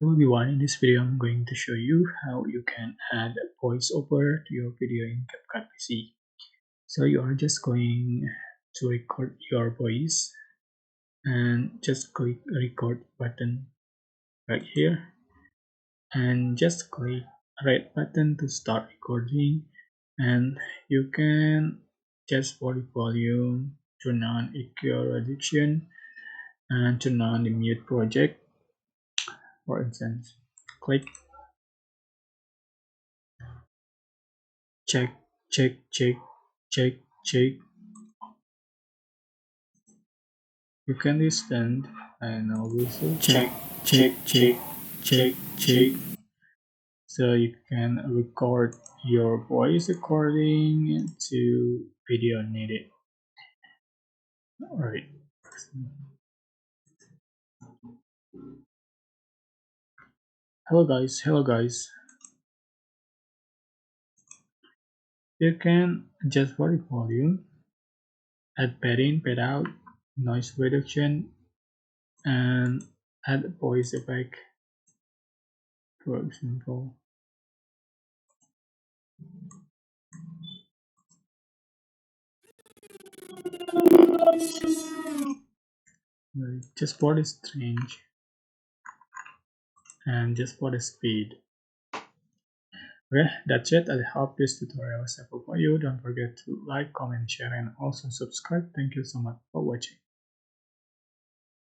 Hello everyone, in this video I'm going to show you how you can add voiceover to your video in CapCut PC. So you are just going to record your voice and just click record button right here and just click right button to start recording, and you can just volume, turn on echo reduction and turn on the mute project. For instance, click check check check check check. You can listen and also check check check check check. So you can record your voice according to video needed. Alright. Hello guys. You can adjust volume, add pad in, pad out, noise reduction, and add voice effect. For example, just for the strange and just for the speed. Okay, that's it. I hope this tutorial was helpful for you. Don't forget to like, comment, share, and also subscribe. Thank you so much for watching.